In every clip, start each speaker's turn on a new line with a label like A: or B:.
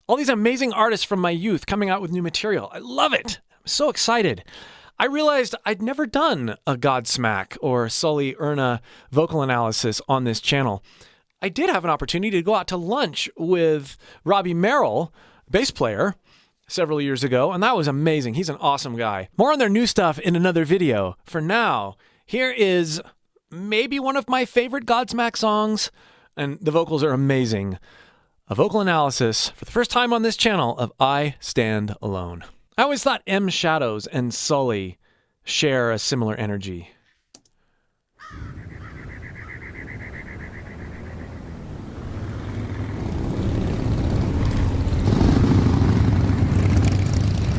A: All these amazing artists from my youth coming out with new material. I love it. I'm so excited. I realized I'd never done a Godsmack or Sully Erna vocal analysis on this channel. I did have an opportunity to go out to lunch with Robbie Merrill, bass player, several years ago, and that was amazing. He's an awesome guy. More on their new stuff in another video. For now, here is maybe one of my favorite Godsmack songs, and the vocals are amazing. A vocal analysis for the first time on this channel of I Stand Alone. I always thought M Shadows and Sully share a similar energy.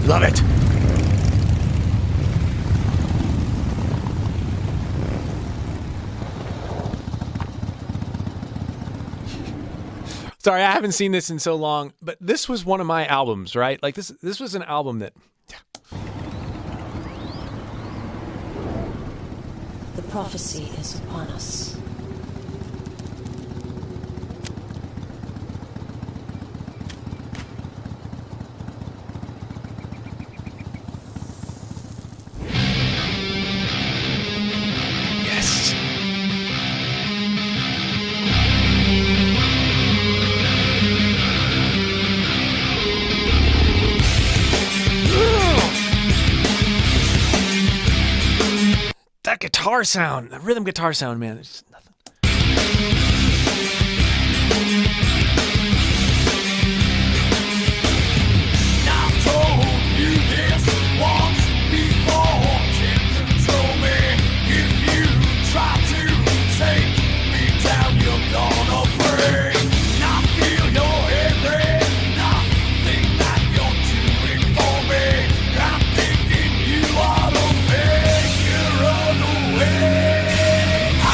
A: Love it! Sorry, I haven't seen this in so long, but this was one of my albums, right? Like this was an album that...
B: The prophecy is upon us.
A: Yes! That guitar sound, that rhythm guitar sound, man, there's just nothing.
C: I've told you this once before. Can't control me. If you try to take me down, you're gonna break. I feel your every nothing that you're doing for me. I'm thinking you ought to make you run away. I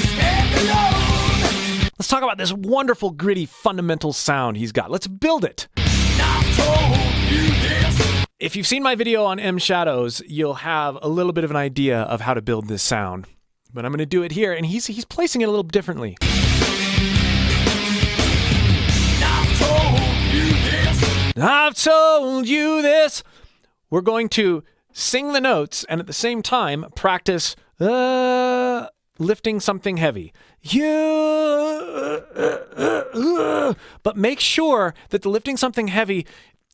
C: stand alone.
A: Let's talk about this wonderful, gritty, fundamental sound he's got. Let's build it.
C: I've told you this.
A: If you've seen my video on M Shadows, you'll have a little bit of an idea of how to build this sound. But I'm going to do it here, and he's placing it a little differently.
C: I've told you this.
A: I've told you this. We're going to sing the notes and at the same time practice lifting something heavy. But make sure that the lifting something heavy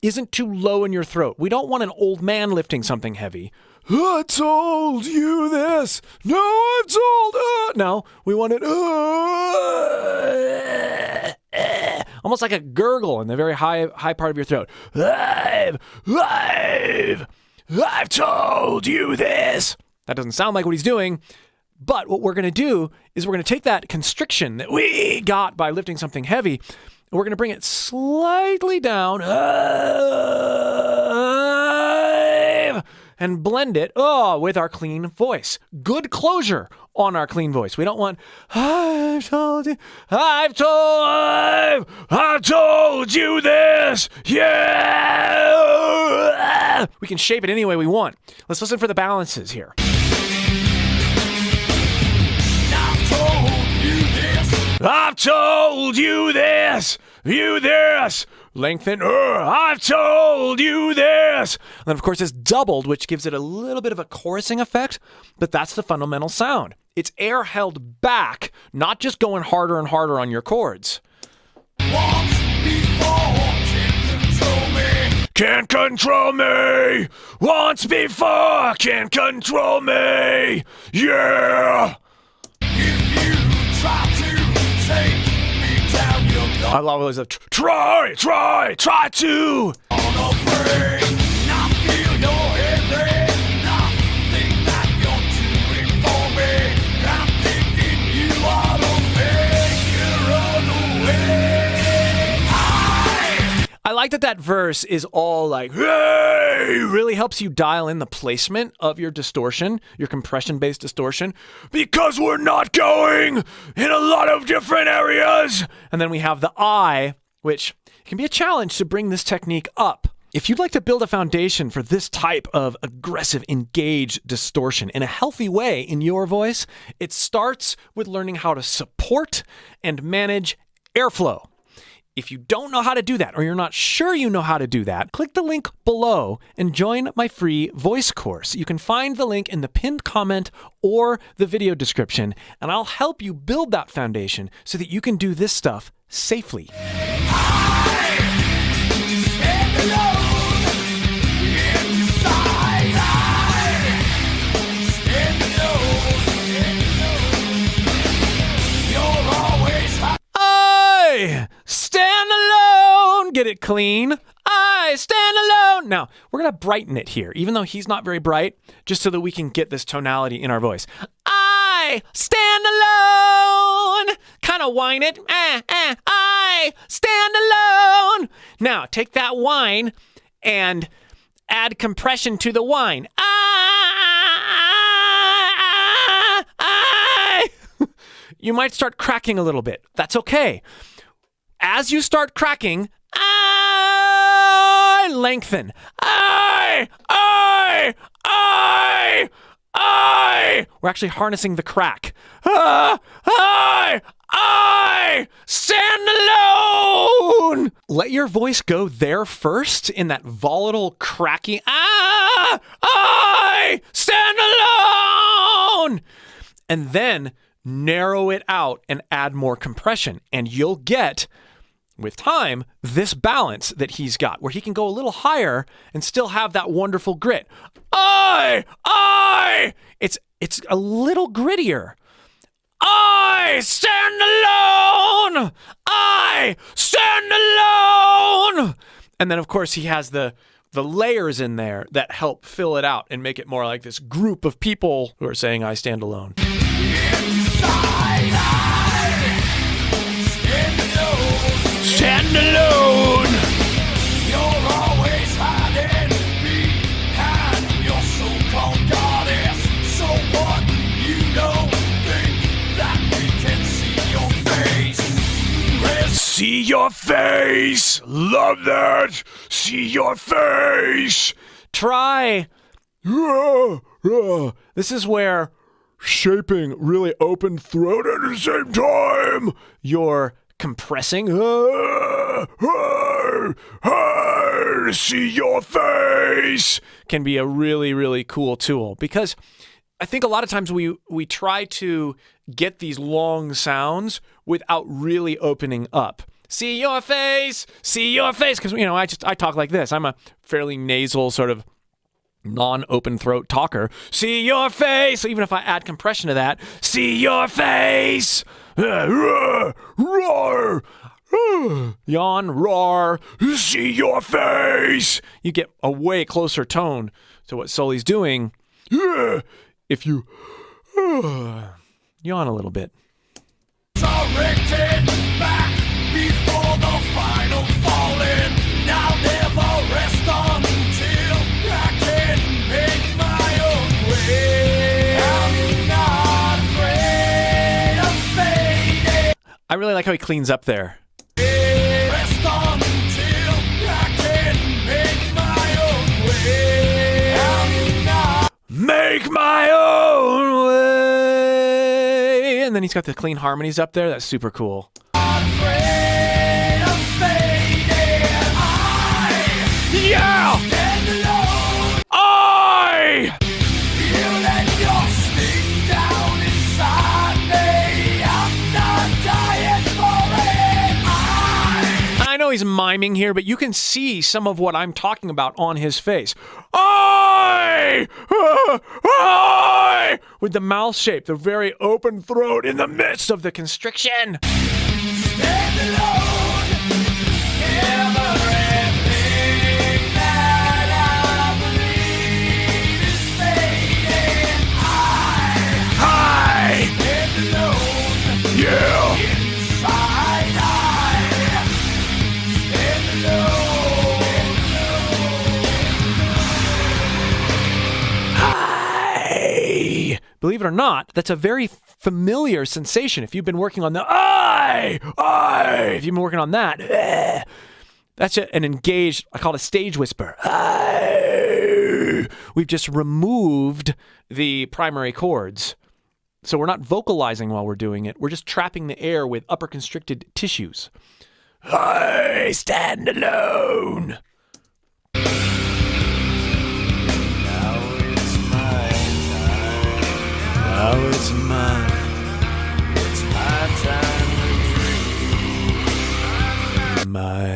A: isn't too low in your throat. We don't want an old man lifting something heavy. I told you this. No, I've told. No, we want it almost like a gurgle in the very high part of your throat. I've told you this. That doesn't sound like what he's doing. But what we're going to do is we're going to take that constriction that we got by lifting something heavy, and we're going to bring it slightly down and blend it with our clean voice. Good closure on our clean voice. We don't want, I've told you, I've told you this. Yeah. We can shape it any way we want. Let's listen for the balances here. I've told you this, you this, lengthen, I've told you this. And then of course it's doubled, which gives it a little bit of a chorusing effect, but that's the fundamental sound. It's air held back, not just going harder and harder on your chords.
C: Once before, can't control me. Once before, can't control me. Yeah.
A: I love those. Try to. I like that verse is all like, hey, really helps you dial in the placement of your distortion, your compression-based distortion, because we're not going in a lot of different areas. And then we have the I, which can be a challenge to bring this technique up. If you'd like to build a foundation for this type of aggressive, engaged distortion in a healthy way in your voice, it starts with learning how to support and manage airflow. If you don't know how to do that, or you're not sure you know how to do that, click the link below and join my free voice course. You can find the link in the pinned comment or the video description, and I'll help you build that foundation so that you can do this stuff safely. Stand alone. Get it clean. I stand alone. Now, we're going to brighten it here, even though he's not very bright, just so that we can get this tonality in our voice. I stand alone. Kind of whine it. I stand alone. Now, take that whine and add compression to the whine. You might start cracking a little bit. That's okay. As you start cracking, lengthen. We're actually harnessing the crack. Stand alone. Let your voice go there first in that volatile, cracky, stand alone. And then narrow it out and add more compression. And you'll get, with time, this balance that he's got, where he can go a little higher and still have that wonderful grit. It's a little grittier. I stand alone. I stand alone. And then, of course, he has the layers in there that help fill it out and make it more like this group of people who are saying, I stand alone. Stand alone.
C: You're always hiding behind your so-called goddess. So what? You don't think that we can see your face? See your face. Love that. See your face.
A: Try. This is where shaping really open throat at the same time. You're compressing.
C: See your face.
A: Can be a really, really cool tool, because I think a lot of times we try to get these long sounds without really opening up. See your face, because I talk like this. I'm a fairly nasal sort of non-open throat talker. See your face. So even if I add compression to that, see your face.
C: Roar.
A: Yawn, roar.
C: See your face.
A: You get a way closer tone to what Sully's doing if you yawn a little bit.
C: Directed back before the final falling. Now never rest until I can make my own way. I'm not afraid of fading.
A: I really like how he cleans up there.
C: Rest until I can make my own way. I'm not make my own way.
A: And then he's got the clean harmonies up there. That's super cool.
C: afraid of fading. Yeah! Stand alone. You let your sting down inside me. I'm not dying for it.
A: I know he's miming here, but you can see some of what I'm talking about on his face. With the mouth shape, the very open throat in the midst of the constriction.
C: Stand alone. Everything that I believe is fading. I stand alone. Yeah. Inside I stand alone.
A: Believe it or not, that's a very familiar sensation. If you've been working on the if you've been working on that, that's an engaged, I call it a stage whisper. We've just removed the primary chords. So we're not vocalizing while we're doing it. We're just trapping the air with upper constricted tissues. I stand alone.
C: Now it's my time.
A: Now it's mine.
C: It's my time to dream.
A: My.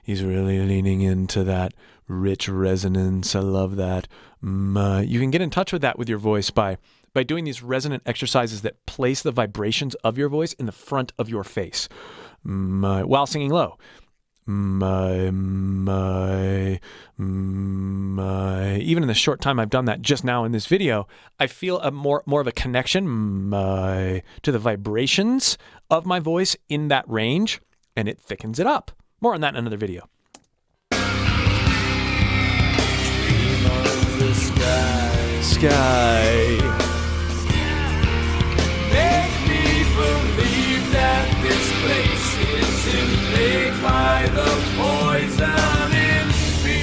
A: He's really leaning into that rich resonance. I love that. You can get in touch with that with your voice by doing these resonant exercises that place the vibrations of your voice in the front of your face while singing low. Even in the short time I've done that just now in this video, I feel a more of a connection to the vibrations of my voice in that range, and it thickens it up. More on that in another video.
C: Dream of the
A: Sky.
C: Make me believe that this place isn't plagued by the poison in me.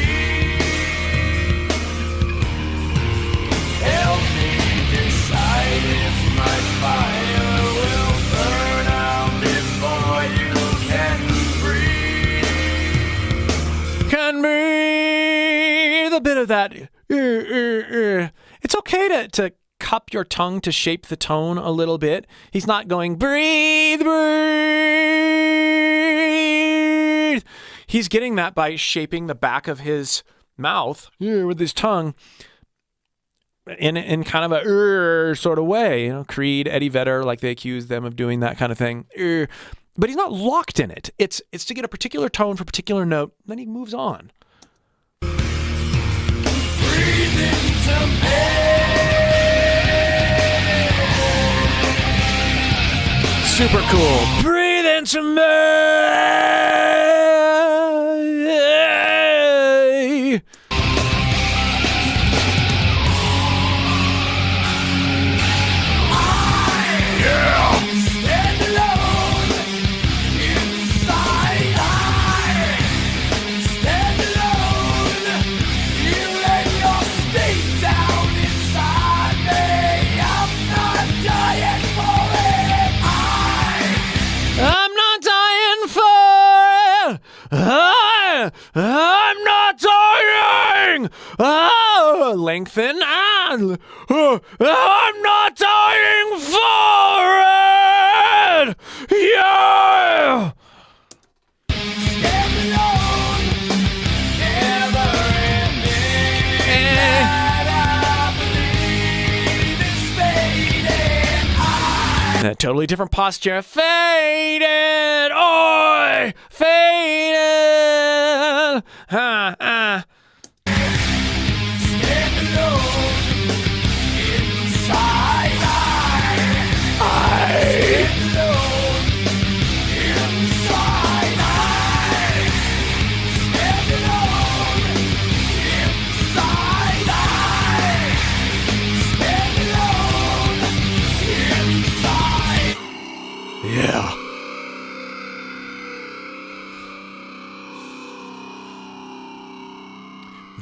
C: Help me decide if my fire will burn out before you can breathe.
A: Can breathe a bit of that. It's okay to cup your tongue to shape the tone a little bit. He's not going, breathe, breathe. He's getting that by shaping the back of his mouth with his tongue in kind of a sort of way. You know, Creed, Eddie Vedder, like they accuse them of doing that kind of thing. But he's not locked in it. It's to get a particular tone for a particular note, then he moves on.
C: Breathe into me.
A: Super cool. Breathe into me.
C: Stand alone inside. Stand alone. You let your state down inside me. I'm not dying for it.
A: I'm not dying for it. I'm not dying. Lengthen. I'm not dying for it. Yeah.
C: Stand alone. Never ending. That I believe is fading.
A: In a totally different posture. Faded. Oi. Faded.
C: Stand alone inside. Stand alone inside. Stand alone inside. Stand alone inside.
A: Yeah.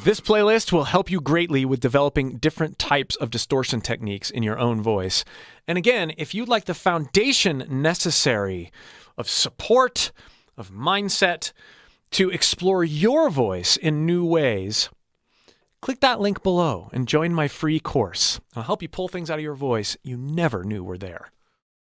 A: This playlist will help you greatly with developing different types of distortion techniques in your own voice. And again, if you'd like the foundation necessary of support, of mindset, to explore your voice in new ways, click that link below and join my free course. I'll help you pull things out of your voice you never knew were there.